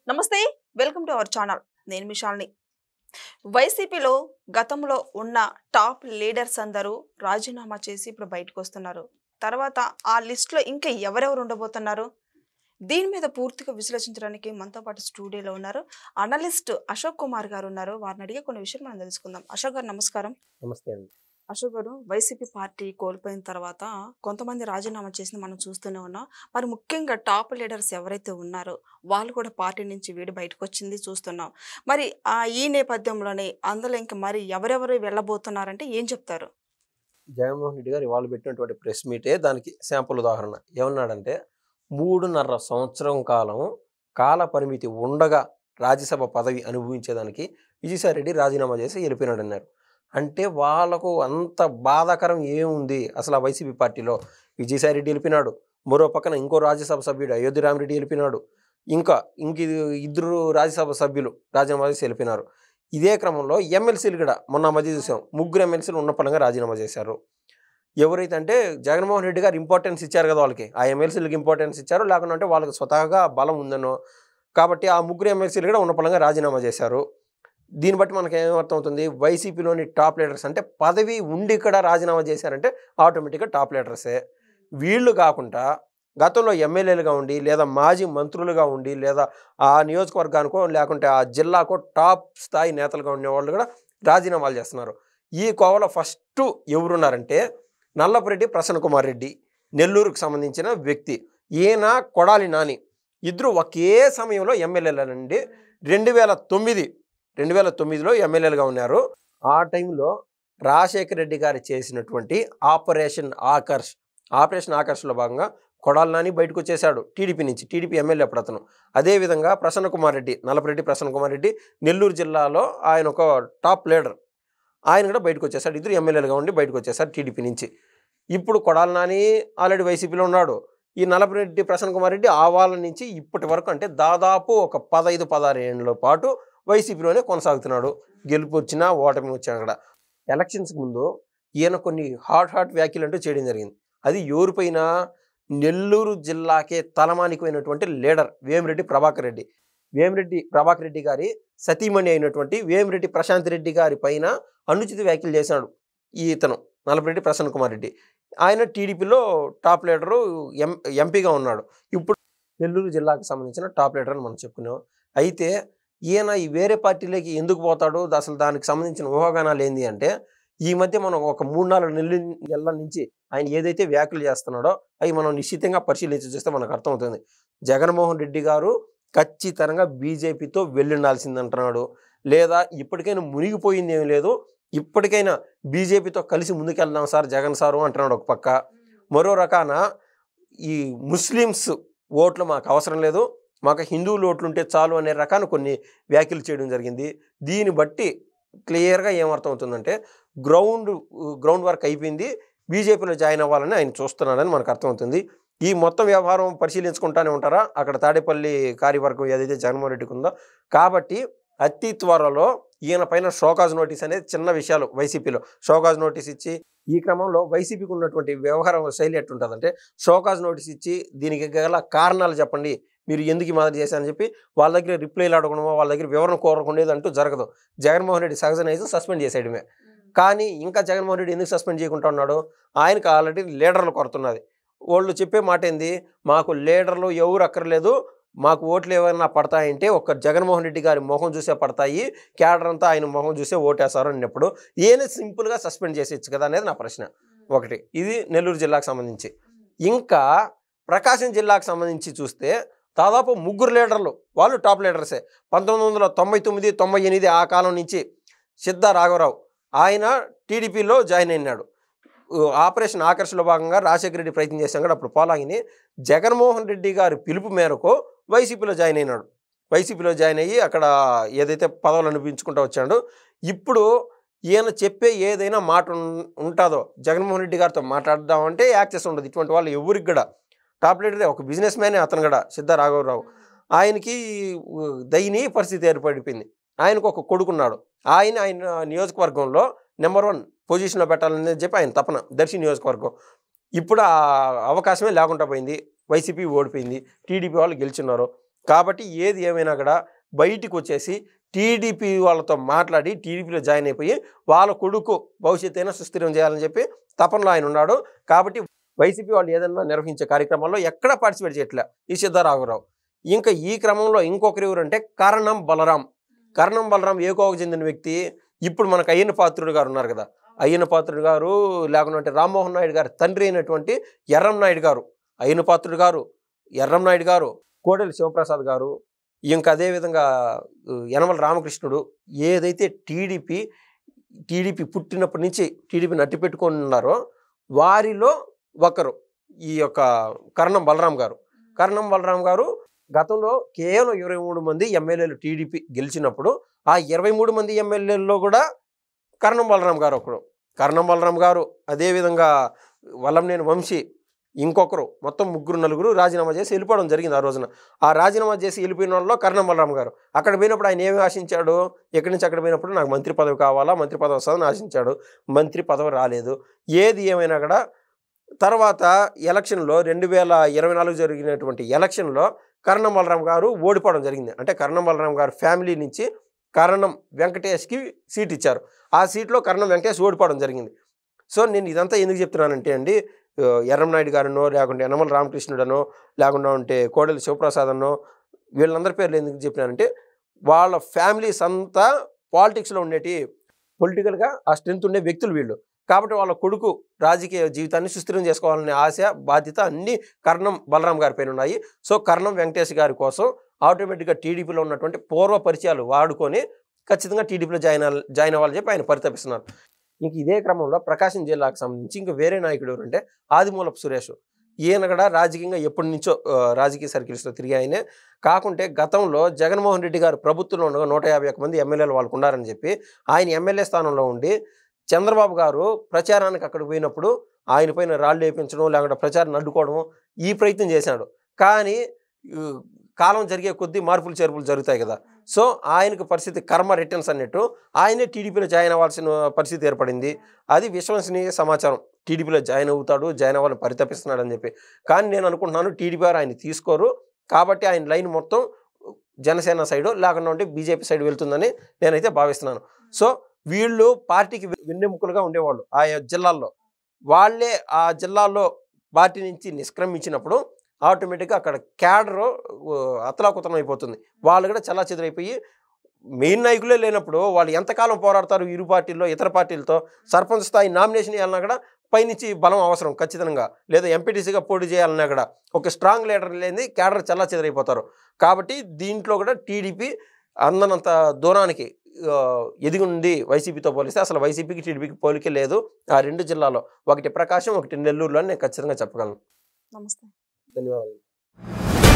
నమస్తే welcome to our channel నేను మిషాల్ని వైసీపీలో గతంలో ఉన్న టాప్ లీడర్స్ అందరూ రాజీనామా చేసి ఇప్పుడు బయటకు వస్తున్నారు. తర్వాత ఆ లిస్ట్లో ఇంకా ఎవరెవరు ఉండబోతున్నారు దీని మీద పూర్తిగా విశ్లేషించడానికి మనతో పాటు స్టూడియోలో ఉన్నారు అనలిస్ట్ అశోక్ కుమార్ గారు ఉన్నారు. వారిని అడిగే కొన్ని విషయాలు మనం తెలుసుకుందాం. అశోక్ గారు నమస్కారం. నమస్తే అండి. అశోక్ గారు, వైసీపీ పార్టీ కోల్పోయిన తర్వాత కొంతమంది రాజీనామా చేసింది మనం చూస్తూనే ఉన్నాం. మరి ముఖ్యంగా టాప్ లీడర్స్ ఎవరైతే ఉన్నారో వాళ్ళు కూడా పార్టీ నుంచి వీడి బయటకు వచ్చింది చూస్తున్నాం. మరి ఈ నేపథ్యంలోనే అందులో ఇంకా మరి ఎవరెవరు వెళ్ళబోతున్నారంటే ఏం చెప్తారు? జగన్మోహన్ రెడ్డి గారు ఇవాళ పెట్టినటువంటి ప్రెస్ మీటే దానికి శాంపుల్ ఉదాహరణ. ఏమన్నాడంటే 3.5 సంవత్సరం కాల పరిమితి ఉండగా రాజ్యసభ పదవి అనుభవించేదానికి విజయసాయిరెడ్డి రాజీనామా చేసి వెళ్ళిపోయినాడు అన్నారు. అంటే వాళ్ళకు అంత బాధాకరం ఏముంది అసలు ఆ వైసీపీ పార్టీలో? విజయసాయిరెడ్డి వెళ్ళిపోయినాడు, మరో పక్కన ఇంకో రాజ్యసభ సభ్యుడు అయోధ్య రామిరెడ్డి వెళ్ళిపోయినాడు, ఇంక ఇద్దరు రాజ్యసభ సభ్యులు రాజీనామా చేసి వెళ్ళిపోయినారు. ఇదే క్రమంలో ఎమ్మెల్సీలు కూడా మొన్న మధ్య చూసాం, 3 ఎమ్మెల్సీలు ఉన్న పరంగా రాజీనామా చేశారు. ఎవరైతే అంటే జగన్మోహన్ రెడ్డి గారు ఇంపార్టెన్స్ ఇచ్చారు కదా వాళ్ళకి, ఆ ఎమ్మెల్సీలకు ఇంపార్టెన్స్ ఇచ్చారు, లేకుండా అంటే వాళ్ళకి స్వతహాగా బలం ఉందనో కాబట్టి ఆ 3 ఎమ్మెల్సీలు కూడా ఉన్న పరంగా రాజీనామా చేశారు. దీన్ని బట్టి మనకి ఏమర్థమవుతుంది, వైసీపీలోని టాప్ లీడర్స్ అంటే పదవి ఉండి ఇక్కడ రాజీనామా చేశారంటే ఆటోమేటిక్గా టాప్ లీడర్సే. వీళ్ళు కాకుండా గతంలో ఎమ్మెల్యేలుగా ఉండి లేదా మాజీ మంత్రులుగా ఉండి లేదా ఆ నియోజకవర్గానికో లేకుంటే ఆ జిల్లాకో టాప్ స్థాయి నేతలుగా ఉండేవాళ్ళు కూడా రాజీనామాలు చేస్తున్నారు. ఈ కోవలో ఫస్ట్ ఎవరున్నారంటే నల్లపురెడ్డి ప్రసన్న కుమార్ రెడ్డి, నెల్లూరుకు సంబంధించిన వ్యక్తి. ఈయన కొడాలి నాని, ఇద్దరు ఒకే సమయంలో ఎమ్మెల్యేల నుండి 2009లో ఎమ్మెల్యేలుగా ఉన్నారు. ఆ టైంలో రాజశేఖర రెడ్డి గారు చేసినటువంటి ఆపరేషన్ ఆకర్ష్లో భాగంగా కొడాలి నాని బయటకు వచ్చేసాడు టీడీపీ నుంచి. టీడీపీ ఎమ్మెల్యే అప్పుడు అతను. అదేవిధంగా ప్రసన్న కుమార్ రెడ్డి, నల్లపురెడ్డి ప్రసన్న కుమార్ రెడ్డి నెల్లూరు జిల్లాలో ఆయన ఒక టాప్ లీడర్, ఆయన కూడా బయటకు వచ్చేసాడు. ఇద్దరు ఎమ్మెల్యేలుగా ఉండి బయటకు వచ్చేసారు టీడీపీ నుంచి. ఇప్పుడు కొడాలి నాని ఆల్రెడీ వైసీపీలో ఉన్నాడు. ఈ నల్లపురెడ్డి ప్రసన్న కుమార్ రెడ్డి ఆ వాళ్ళ నుంచి ఇప్పటి వరకు అంటే దాదాపు ఒక 15-16 ఏళ్ళ పాటు వైసీపీలోనే కొనసాగుతున్నాడు. గెలుపు వచ్చినా ఓటమి వచ్చినా కూడా. ఎలక్షన్స్కి ముందు ఈయన కొన్ని హాట్ వ్యాఖ్యలు అంటూ చేయడం జరిగింది. అది ఎవరిపైన? నెల్లూరు జిల్లాకే తలమానికమైనటువంటి లీడర్ వేమిరెడ్డి ప్రభాకర్ రెడ్డి. వేమిరెడ్డి ప్రభాకర్ రెడ్డి గారి సతీమణి అయినటువంటి వేమిరెడ్డి ప్రశాంత్ రెడ్డి గారి పైన అనుచిత వ్యాఖ్యలు చేశాడు ఇతను నల్లపురెడ్డి ప్రసన్న కుమార్ రెడ్డి. ఆయన టీడీపీలో టాప్ లీడరు, ఎంపీగా ఉన్నాడు. ఇప్పుడు నెల్లూరు జిల్లాకు సంబంధించిన టాప్ లీడర్ అని మనం చెప్పుకున్నాం. అయితే ఈయన ఈ వేరే పార్టీలోకి ఎందుకు పోతాడు, అసలు దానికి సంబంధించిన ఊహాగానాలు ఏంది అంటే, ఈ మధ్య మనం ఒక 3-4 నెలల నుంచి ఆయన ఏదైతే వ్యాఖ్యలు చేస్తున్నాడో అవి మనం నిశ్చితంగా పరిశీలించి చూస్తే మనకు అర్థమవుతుంది. జగన్మోహన్ రెడ్డి గారు ఖచ్చితంగా బీజేపీతో వెళ్ళుండాల్సిందంటున్నాడు, లేదా ఇప్పటికైనా మునిగిపోయింది ఏమీ లేదు, ఇప్పటికైనా బీజేపీతో కలిసి ముందుకెళ్దాం సార్ జగన్ సారు అంటున్నాడు ఒక పక్క. మరో రకాన ఈ ముస్లిమ్స్ ఓట్లు మాకు అవసరం లేదు, మాకు హిందువులు ఓట్లుంటే చాలు అనే రకాన కొన్ని వ్యాఖ్యలు చేయడం జరిగింది. దీన్ని బట్టి క్లియర్గా ఏమర్థం అవుతుందంటే గ్రౌండ్ వర్క్ అయిపోయింది, బీజేపీలో జాయిన్ అవ్వాలని ఆయన చూస్తున్నాడని మనకు అర్థమవుతుంది. ఈ మొత్తం వ్యవహారం పరిశీలించుకుంటానే ఉంటారా అక్కడ తాడేపల్లి కార్యవర్గం ఏదైతే జగన్మోహన్ రెడ్డికి ఉందో. కాబట్టి అతి త్వరలో ఈయన పైన షోకాజ్ నోటీస్ అనేది, చిన్న విషయాలు వైసీపీలో షోకాజ్ నోటీస్ ఇచ్చి, ఈ క్రమంలో వైసీపీకి ఉన్నటువంటి వ్యవహారం శైలి ఎట్టుంటుందంటే షోకాజ్ నోటీస్ ఇచ్చి దీనికి గల కారణాలు చెప్పండి, మీరు ఎందుకు మాదిరి చేశారని చెప్పి వాళ్ళ దగ్గర రిప్లైలు అడగడమో వాళ్ళ దగ్గర వివరణ కోరకుండేది అంటూ జరగదు. జగన్మోహన్ రెడ్డి సహజ నైజం సస్పెండ్ చేసేయడమే. కానీ ఇంకా జగన్మోహన్ రెడ్డి ఎందుకు సస్పెండ్ చేయకుండా ఉన్నాడు? ఆయనకు ఆల్రెడీ లీడర్లు కొరతున్నది. వాళ్ళు చెప్పే మాట ఏంది, మాకు లీడర్లు ఎవరు అక్కర్లేదు, మాకు ఓట్లు ఏమైనా పడతాయంటే ఒక్క జగన్మోహన్ రెడ్డి గారి మొహం చూసే పడతాయి, క్యాడర్ అంతా ఆయన మొహం చూసే ఓటేస్తారు అన్నప్పుడు ఈయన సింపుల్గా సస్పెండ్ చేసేయచ్చు కదా అనేది నా ప్రశ్న. ఒకటి ఇది నెల్లూరు జిల్లాకు సంబంధించి. ఇంకా ప్రకాశం జిల్లాకు సంబంధించి చూస్తే దాదాపు 3 లీడర్లు, వాళ్ళు టాప్ లీడర్సే. 1999-98 ఆ కాలం నుంచి సిద్ధ రాఘవరావు, ఆయన టీడీపీలో జాయిన్ అయినాడు. ఆపరేషన్ ఆకర్షలో భాగంగా రాజశేఖర రెడ్డి ప్రయత్నం చేశాం కూడా అప్పుడు పోలాగిని జగన్మోహన్ రెడ్డి గారి పిలుపు మేరకు వైసీపీలో జాయిన్ అయినాడు. వైసీపీలో జాయిన్ అయ్యి అక్కడ ఏదైతే పదవులు అనిపించుకుంటూ వచ్చాడో, ఇప్పుడు ఈయన చెప్పే ఏదైనా మాట ఉంటుందో జగన్మోహన్ రెడ్డి గారితో మాట్లాడదామంటే యాక్సెస్ ఉండదు. ఇటువంటి వాళ్ళు ఎవరికి కూడా టాప్ లీడరే, ఒక బిజినెస్ మ్యానే అతను కూడా సిద్ధ రాఘవరావు. ఆయనకి దయనీయ పరిస్థితి ఏర్పడిపోయింది. ఆయనకు ఒక కొడుకున్నాడు. ఆయన నియోజకవర్గంలో నెంబర్ 1 పొజిషన్లో పెట్టాలని చెప్పి ఆయన తపన, దర్శి నియోజకవర్గం. ఇప్పుడు ఆ అవకాశమే లేకుండా పోయింది. వైసీపీ ఓడిపోయింది, టీడీపీ వాళ్ళు గెలిచున్నారు. కాబట్టి ఏది ఏమైనా కూడా బయటికి వచ్చేసి టీడీపీ వాళ్ళతో మాట్లాడి టీడీపీలో జాయిన్ అయిపోయి వాళ్ళ కొడుకు భవిష్యత్తు అయినా సుస్థిరం చేయాలని చెప్పి తపనలో ఆయన ఉన్నాడు. కాబట్టి వైసీపీ వాళ్ళు ఏదైనా నిర్వహించే కార్యక్రమాల్లో ఎక్కడా పార్టిసిపేట్ చేయట్లే ఈ సిద్ధరాఘవరావు. ఇంకా ఈ క్రమంలో ఇంకొకరు ఎవరంటే కరణం బలరాం. కరణం బలరాం ఏకోవకు చెందిన వ్యక్తి. ఇప్పుడు మనకు అయ్యన్న పాత్రుడు గారు ఉన్నారు కదా, అయ్యన్న పాత్రుడు గారు లేకుంటే రామ్మోహన్ నాయుడు గారి తండ్రి అయినటువంటి ఎర్రం నాయుడు గారు, అయ్యన్న పాత్రుడు గారు, ఎర్రం నాయుడు గారు, కోడెల శివప్రసాద్ గారు, ఇంకా అదేవిధంగా యనమల రామకృష్ణుడు, ఏదైతే టీడీపీ పుట్టినప్పటి నుంచి టీడీపీని అట్టి పెట్టుకొని ఉన్నారో వారిలో ఒకరు ఈ యొక్క కరణం బలరాం గారు. కరణం బలరాం గారు గతంలో కేవలం 23 మంది ఎమ్మెల్యేలు టీడీపీ గెలిచినప్పుడు ఆ 23 మంది ఎమ్మెల్యేల్లో కూడా కరణం బలరాం గారు ఒకరు. కరణం బలరాం గారు, అదేవిధంగా వల్లంనేని వంశీ, ఇంకొకరు, మొత్తం 3-4 రాజీనామా చేసి వెళ్ళిపోవడం జరిగింది ఆ రోజున. ఆ రాజీనామా చేసి వెళ్ళిపోయిన వాళ్ళలో కరణం బలరాం గారు. అక్కడ పోయినప్పుడు ఆయన ఏమి ఆశించాడు, ఎక్కడి నుంచి అక్కడ పోయినప్పుడు నాకు మంత్రి పదవి కావాలా, మంత్రి పదవి వస్తుందని ఆశించాడు. మంత్రి పదవి రాలేదు. ఏది ఏమైనా కూడా తర్వాత ఎలక్షన్లో 2024 జరిగినటువంటి ఎలక్షన్లో కరణం బలరాం గారు ఓడిపోవడం జరిగింది. అంటే కరణం బలరాం గారు ఫ్యామిలీ నుంచి కరణం వెంకటేష్కి సీట్ ఇచ్చారు. ఆ సీట్లో కరణం వెంకటేష్ ఓడిపోవడం జరిగింది. సో నేను ఇదంతా ఎందుకు చెప్తున్నానంటే అండి, ఎర్రం నాయుడు గారనో లేకుంటే యనమల రామకృష్ణుడనో లేకుండా ఉంటే కోడెల శివప్రసాద్ అనో వీళ్ళందరి పేర్లు ఎందుకు చెప్పినానంటే వాళ్ళ ఫ్యామిలీస్ అంతా పాలిటిక్స్లో ఉండేటి, పొలిటికల్గా ఆ స్ట్రెంత్ ఉండే వ్యక్తులు వీళ్ళు. కాబట్టి వాళ్ళ కొడుకు రాజకీయ జీవితాన్ని సుస్థిరం చేసుకోవాలనే ఆశ, బాధ్యత అన్నీ కరణం బలరాం గారి పైన ఉన్నాయి. సో కరణం వెంకటేష్ గారి కోసం ఆటోమేటిక్గా టీడీపీలో ఉన్నటువంటి పూర్వ పరిచయాలు వాడుకొని ఖచ్చితంగా టీడీపీలో జాయిన్ అవ్వాలని చెప్పి ఆయన పరితపిస్తున్నారు. ఇంక ఇదే క్రమంలో ప్రకాశం జిల్లాకు సంబంధించి ఇంకా వేరే నాయకుడు ఎవరంటే ఆదిమూలపు సురేష్. ఈయన కూడా రాజకీయంగా ఎప్పటి నుంచో రాజకీయ సర్కిల్స్లో తిరిగి ఆయనే కాకుంటే గతంలో జగన్మోహన్ రెడ్డి గారు ప్రభుత్వంలో ఉండగా 151 మంది ఎమ్మెల్యేలు వాళ్ళకు ఉన్నారని చెప్పి ఆయన ఎమ్మెల్యే స్థానంలో ఉండి చంద్రబాబు గారు ప్రచారానికి అక్కడికి పోయినప్పుడు ఆయన పైన రాళ్ళు వేయించడం లేకుంటే ప్రచారాన్ని అడ్డుకోవడం ఈ ప్రయత్నం చేశాడు. కానీ కాలం జరిగే కొద్దీ మార్పులు చేర్పులు జరుగుతాయి కదా. సో ఆయనకు పరిస్థితి కర్మ రిటర్న్స్ అన్నట్టు ఆయనే టీడీపీలో జాయిన్ అవ్వాల్సిన పరిస్థితి ఏర్పడింది. అది విశ్వసనీయ సమాచారం. టీడీపీలో జాయిన్ అవ్వాలని పరితపిస్తున్నాడు అని చెప్పి. కానీ నేను అనుకుంటున్నాను టీడీపీ వారు ఆయన తీసుకోరు. కాబట్టి ఆయన లైన్ మొత్తం జనసేన సైడు లేకుండా ఉంటే బీజేపీ సైడ్ వెళ్తుందని నేనైతే భావిస్తున్నాను. సో వీళ్ళు పార్టీకి వెన్నెముకలుగా ఉండేవాళ్ళు ఆయా జిల్లాల్లో. వాళ్ళే ఆ జిల్లాల్లో పార్టీ నుంచి నిష్క్రమించినప్పుడు ఆటోమేటిక్గా అక్కడ క్యాడరు అతలాకుతలం అయిపోతుంది. వాళ్ళు కూడా చల్లా చెదరైపోయి మెయిన్ నాయకులే లేనప్పుడు వాళ్ళు ఎంతకాలం పోరాడతారు ఇరు పార్టీల్లో ఇతర పార్టీలతో. సర్పంచ్ స్థాయి నామినేషన్ వేయాలన్నా కూడా పైనుంచి బలం అవసరం ఖచ్చితంగా, లేదా ఎంపీటీసీగా పోటీ చేయాలన్నా కూడా ఒక స్ట్రాంగ్ లీడర్ లేని క్యాడర్ చల్లా చెదరైపోతారు. కాబట్టి దీంట్లో కూడా టీడీపీ అందనంత దూరానికి ఎదిగి ఉంది వైసీపీతో పోలిస్తే. అసలు వైసీపీకి టీడీపీకి పోలికే లేదు ఆ 2 జిల్లాలో, ఒకటి ప్రకాశం ఒకటి నెల్లూరులో అని నేను ఖచ్చితంగా చెప్పగలను. నమస్తే, ధన్యవాదాలు.